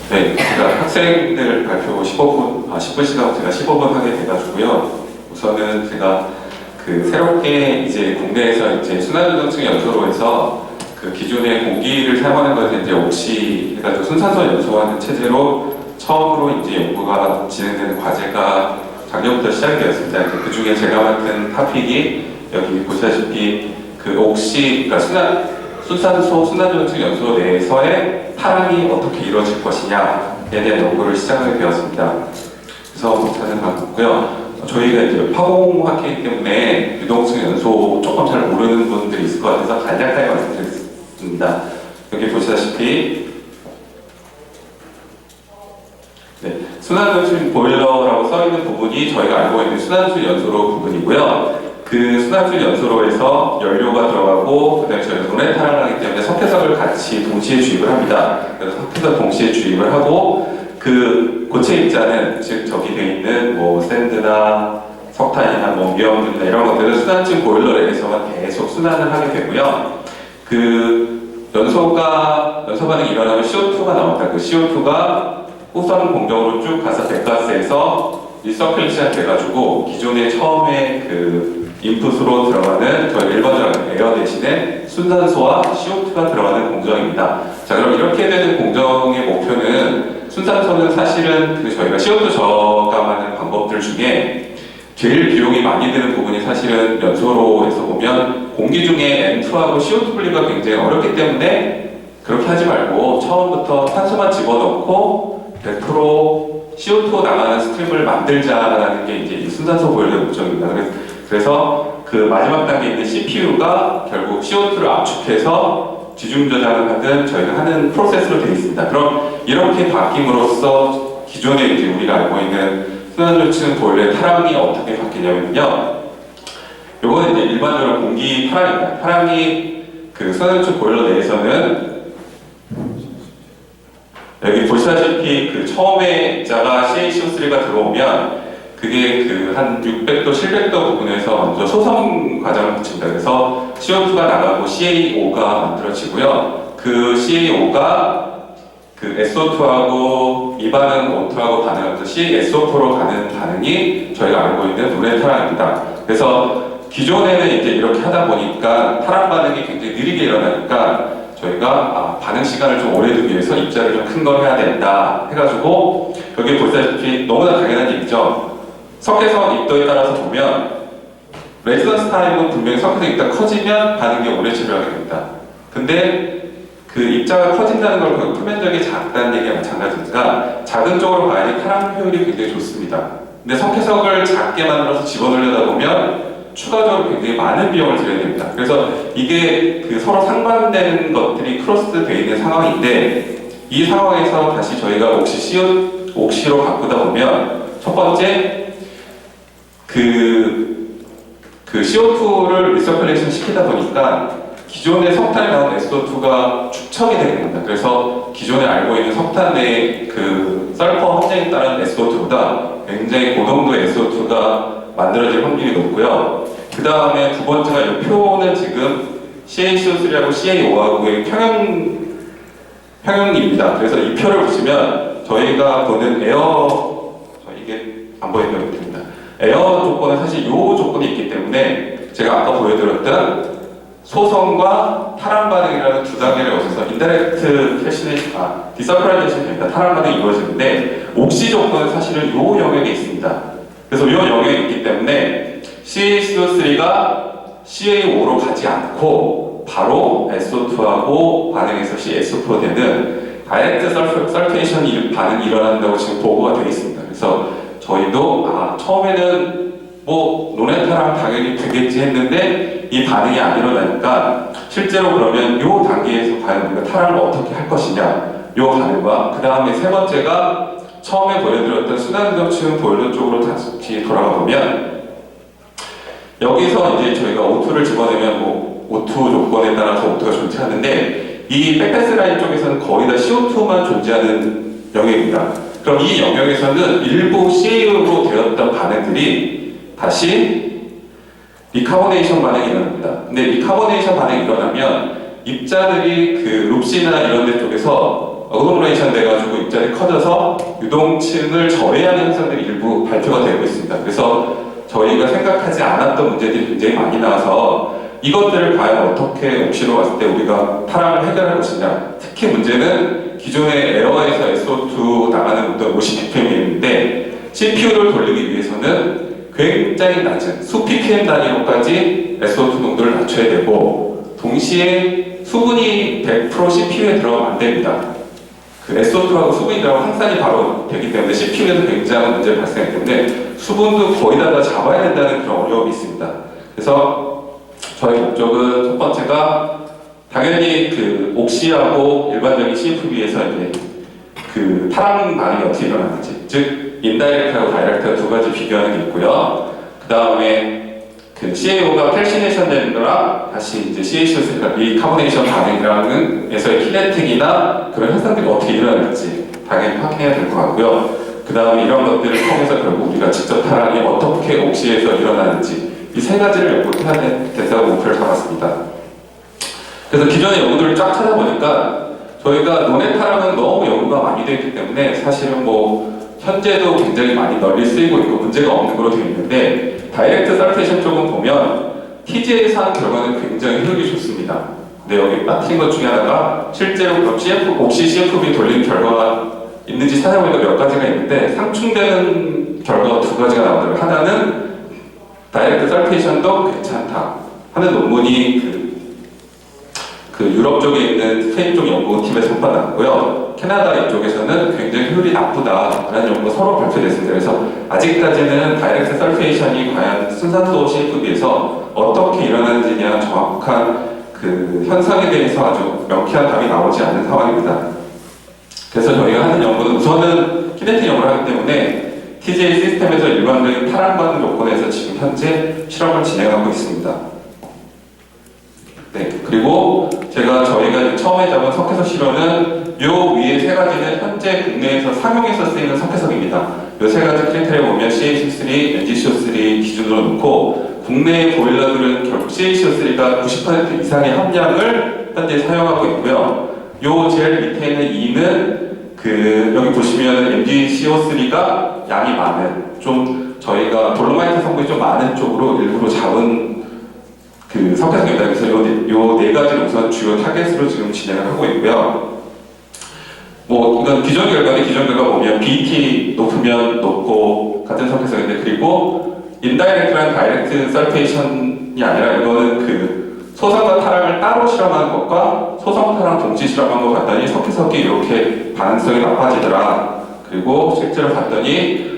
네, 제가 학생들 발표 10분씩 하고 제가 15분 하게 돼가지고요. 우선은 제가 새롭게 이제 국내에서 이제 순환조정층 연소로 해서 기존의 공기를 사용하는 것에 이제 옥시 해가지고 순산소 연소하는 체제로 처음으로 이제 연구가 진행되는 과제가 작년부터 시작되었습니다. 그 중에 제가 맡은 토픽이 여기 보시다시피 옥시, 그러니까 순산소 순환조정층 연소 내에서의 탈항이 어떻게 이루어질 것이냐에 대한 연구를 시작하게 되었습니다. 그래서 저는 반갑고요. 저희가 이제 화공학회이기 때문에 유동층 연소 조금 잘 모르는 분들이 있을 것 같아서 간략하게 말씀드리겠습니다. 여기 보시다시피 순환조정층 보일러라고 써있는 부분이 저희가 알고 있는 순환수 연소로 부분이고요. 그 순환수 연소로에서 연료가 들어가고 그다음에 저희가 논에탄을 하기 때문에 석회석을 같이 동시에 주입을 합니다. 그래서 석회석 동시에 주입을 하고 고체 입자는 즉 저기 돼 있는 샌드나 석탄이나 위험물이나 이런 것들은 순환층 보일러에서만 계속 순환을 하게 되고요. 연소 반응이 일어나면 CO2가 나옵니다. CO2가 후선 공정으로 쭉 가서 백가스에서 리서큘레이션 돼가지고 기존에 처음에 인풋으로 들어가는 저희 일반적인 에어 대신에 순산소와 CO2가 들어가는 공정입니다. 자, 그럼 이렇게 되는 공정의 목표는 순산소는 사실은 저희가 CO2 저감하는 방법들 중에 제일 비용이 많이 드는 부분이 사실은 연소로에서 보면 공기 중에 N2하고 CO2 분리가 굉장히 어렵기 때문에 그렇게 하지 말고 처음부터 탄소만 집어넣고 100% CO2 나가는 스트림을 만들자라는 게 이제 순산소 보일러의 목적입니다. 그래서 마지막 단계에 있는 CPU가 결국 CO2를 압축해서 지중 저장을 하든 저희가 하는 프로세스로 되어 있습니다. 그럼 이렇게 바뀜으로써 기존에 이제 우리가 알고 있는 순환조정층 보일러의 탈항이 어떻게 바뀌냐면요. 요거는 이제 일반적으로 공기 탈항입니다. 탈항이 순환조정층 보일러 내에서는 여기 보시다시피 처음에 입자가 CaCO3가 들어오면 그게 한 600도, 700도 부분에서 먼저 소성 과정을 거칩니다. 그래서 CO2가 나가고 CaO가 만들어지고요. CaO가 SO2하고 이 반응 O2하고 반응하면서 CaSO4로 가는 반응이 저희가 알고 있는 논의 탈항입니다. 그래서 기존에는 이제 이렇게 하다 보니까 탈항 반응이 굉장히 느리게 일어나니까 저희가 반응 시간을 좀 오래 두기 위해서 입자를 좀 큰 걸 해야 된다 해가지고 여기 보시다시피 너무나 당연한 얘기죠. 석회성 입도에 따라서 보면 레지던스 타임은 분명히 석회성 입도가 커지면 반응이 오래 치료하게 됩니다. 근데 입자가 커진다는 걸 표면적이 작다는 얘기가 마찬가지니까 작은 쪽으로 봐야지 탈항 효율이 굉장히 좋습니다. 근데 석회석을 작게 만들어서 집어넣으려다 보면 추가적으로 굉장히 많은 비용을 들여야 됩니다. 그래서 이게 서로 상반되는 것들이 크로스되어 있는 상황인데 이 상황에서 다시 저희가 옥시로 바꾸다 보면 첫 번째 CO2를 리서큘레이션 시키다 보니까 기존의 석탄에 나온 SO2가 축적이 되게 됩니다. 그래서 기존에 알고 있는 석탄의 설퍼 함량에 따른 SO2보다 굉장히 고농도의 SO2가 만들어질 확률이 높고요. 그 다음에 두 번째가 이 표는 지금 CaCO3하고 CaO하고의 평형입니다. 그래서 이 표를 보시면 저희가 보는 이게 안 보이는 것 같습니다. 에어 조건은 사실 이 조건이 있기 때문에 제가 아까 보여드렸던 소성과 탈항 반응이라는 두 단계를 거쳐서 인다이렉트 디서큘레이션 됩니다. 탈항 반응이 이루어지는데 옥시 조건은 사실은 이 영역에 있습니다. 그래서 이 영역에 있기 때문에 CaCO3가 CaO로 가지 않고 바로 SO2하고 반응해서 CaSO4로 되는 다이렉트 설페이션 반응이 일어난다고 지금 보고가 되어 있습니다. 그래서 저희도 처음에는 논에탄랑 당연히 되겠지 했는데 이 반응이 안 일어나니까 실제로 그러면 이 단계에서 과연 우리가 탈항을 어떻게 할 것이냐 이 반응과 그 다음에 세 번째가 처음에 보여드렸던 순환조정층 보일러 쪽으로 다시 돌아가 보면 여기서 이제 저희가 O2를 집어내면 O2 조건에 따라서 O2가 존재하는데 이 백패스 라인 쪽에서는 거의 다 CO2만 존재하는 영역입니다. 그럼 이 영역에서는 일부 Ca로 되었던 반응들이 다시 리카보네이션 반응이 일어납니다. 근데 리카보네이션 반응이 일어나면 입자들이 룹시나 이런 데 쪽에서 어그로레이션 돼가지고 입자 입자들이 커져서 유동층을 저해하는 현상들이 일부 발표가 되고 있습니다. 그래서 저희가 생각하지 않았던 문제들이 굉장히 많이 나와서 이것들을 과연 어떻게 옥시로 봤을 때 우리가 타락을 해결할 것이냐. 특히 문제는 기존의 에어에서 SO2 나가는 온도가 50ppm인데 CPU를 돌리기 위해서는 굉장히 낮은 수ppm 단위로까지 SO2 농도를 낮춰야 되고 동시에 수분이 100% CPU에 들어가면 안 됩니다. 그 SO2하고 수분이 들어가면 확산이 바로 되기 때문에 CPU에도 굉장한 문제가 발생하기 때문에 수분도 거의 다 잡아야 된다는 그런 어려움이 있습니다. 그래서 저희 목적은 첫 번째가 당연히 그 옥시하고 일반적인 CFB에서 이제 그 타락 반응이 어떻게 일어나는지, 즉 인다이렉트하고 다이렉트가 두 가지 비교하는 게 있고요. 그 다음에 그 CaO가 캘시네이션 되는 거랑 다시 이제 CaCO2, 그러니까 리카보네이션 반응이라는 에서의 키네틱이나 그런 현상들이 어떻게 일어나는지 당연히 확인해야 될 것 같고요. 그 다음에 이런 것들을 통해서 결국 우리가 직접 타락이 어떻게 옥시에서 일어나는지 이 세 가지를 연구해야 된다고 목표를 잡았습니다. 그래서 기존의 연구들을 쫙 찾아보니까 저희가 논의 타락은 너무 연구가 많이 되어 있기 때문에 사실은 뭐 현재도 굉장히 많이 널리 쓰이고 있고 문제가 없는 걸로 되어 있는데 다이렉트 설페이션 쪽은 보면 TG에서 한 결과는 굉장히 효율이 좋습니다. 근데 여기 빠뜨린 것 중에 하나가 실제로 그럼 옥시 CFB 돌린 결과가 있는지 찾아보니까 몇 가지가 있는데 상충되는 결과가 두 가지가 나오더라고요. 하나는 다이렉트 설페이션도 괜찮다 하는 논문이 그 유럽 쪽에 있는 스페인 쪽 연구팀에서 선발났고요. 캐나다 이쪽에서는 굉장히 효율이 나쁘다라는 연구가 서로 발표됐습니다. 그래서 아직까지는 다이렉트 설페이션이 과연 순산소 CFB에서 어떻게 일어나는지에 대한 정확한 그 현상에 대해서 아주 명쾌한 답이 나오지 않는 상황입니다. 그래서 저희가 하는 연구는 우선은 키네틱 연구를 하기 때문에 TJ 시스템에서 일반적인 타락받는 조건에서 지금 현재 실험을 진행하고 있습니다. 네, 그리고 저희가 처음에 잡은 석회석 실험은 요 위에 세 가지는 현재 국내에서 상용에서 쓰이는 석회석입니다. 요 세 가지 크리테리아 보면 CaCO3, NgCO3 기준으로 놓고 국내 보일러들은 결국 CaCO3가 90% 이상의 함량을 현재 사용하고 있고요. 요 제일 밑에 있는 2는 여기 보시면 NgCO3가 양이 많은 좀 저희가 돌로마이트 성분이 좀 많은 쪽으로 일부러 잡은 그 석회석입니다. 그래서 요 네 가지를 우선 주요 타겟으로 지금 진행을 하고 있고요. 뭐 이건 기존 결과는 기존 결과 보면 BT 높으면 높고 같은 석회석인데 그리고 인다이렉트랑 다이렉트 설페이션이 아니라 이거는 그 소성과 타락을 따로 실험하는 것과 소성 타락 동시 실험한 거 봤더니 석회석이 이렇게 반응성이 나빠지더라. 그리고 실제로 봤더니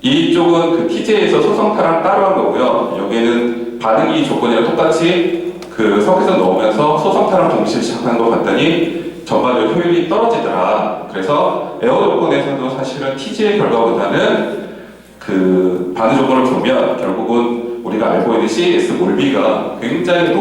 이쪽은 그 TJ에서 소성 타락 따로 한 거고요. 여기는 반응이 조건이랑 똑같이 그 석회석 넣으면서 소성 타락 동시에 시작하는 거 봤더니 전반적으로 효율이 떨어지더라. 그래서 에어 조건에서도 사실은 TJ 결과보다는 그 반응 조건을 보면 결국은 우리가 알고 있는 CAS 몰비가 굉장히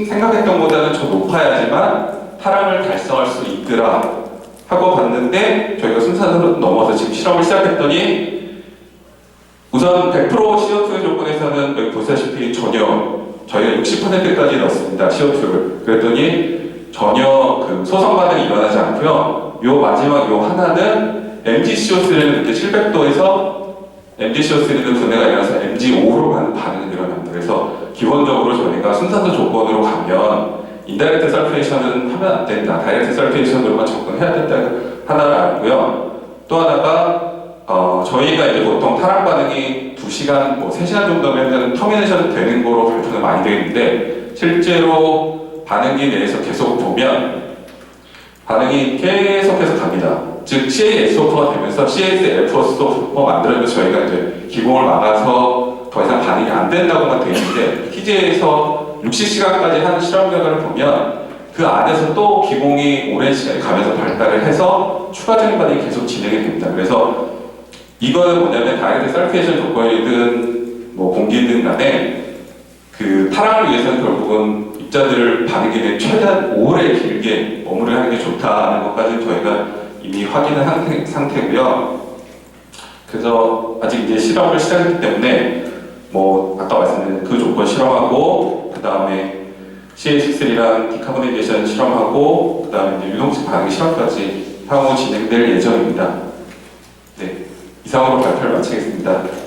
생각했던 것보다는 더 높아야지만 타락을 달성할 수 있더라 하고 봤는데 저희가 순산으로 넘어서 지금 실험을 시작했더니 우선 100% CO2 조건에서는 여기 보시다시피 전혀 저희가 60%까지 넣었습니다. CO2를. 그랬더니 전혀 그 소성 반응이 일어나지 않고요. 요 마지막 요 하나는 MgCO3는 그때 700도에서 MgCO3는 분해가 일어나서 MgO로 가는 반응이 일어납니다. 그래서 기본적으로 저희가 순산소 조건으로 가면 인다이렉트 설페이션은 하면 안 된다. 다이렉트 설페이션으로만 접근해야 된다. 하나를 알고요. 또 하나가 저희가 이제 보통 타락 반응이 2시간, 뭐 3시간 정도면 터미네이션 되는 거로 발표가 많이 되어 있는데 실제로 반응기 내에서 계속 보면 반응이 계속해서 갑니다. 즉 CaSO4가 되면서 CaSO4도 만들어서 저희가 이제 기공을 막아서 더 이상 반응이 안 된다고만 되어 있는데 TJ에서 60시간까지 하는 실험 결과를 보면 그 안에서 또 기공이 오랜 시간이 가면서 발달을 해서 추가적인 반응이 계속 진행이 됩니다. 그래서 이거는 뭐냐면 다이렉트 설페이션 조건이든 뭐 공기든 간에 그 타락을 위해서는 결국은 입자들을 반응기는 최대한 오래 길게 머무르게 하는 게 좋다는 것까지는 저희가 이미 확인한 상태고요. 그래서 아직 이제 실험을 시작했기 때문에 뭐 아까 말씀드린 그 조건 실험하고 그 다음에 CH3랑 디카보네이션 실험하고 그 다음에 이제 유동층 반응 실험까지 향후 진행될 예정입니다. 네, 이상으로 발표를 마치겠습니다.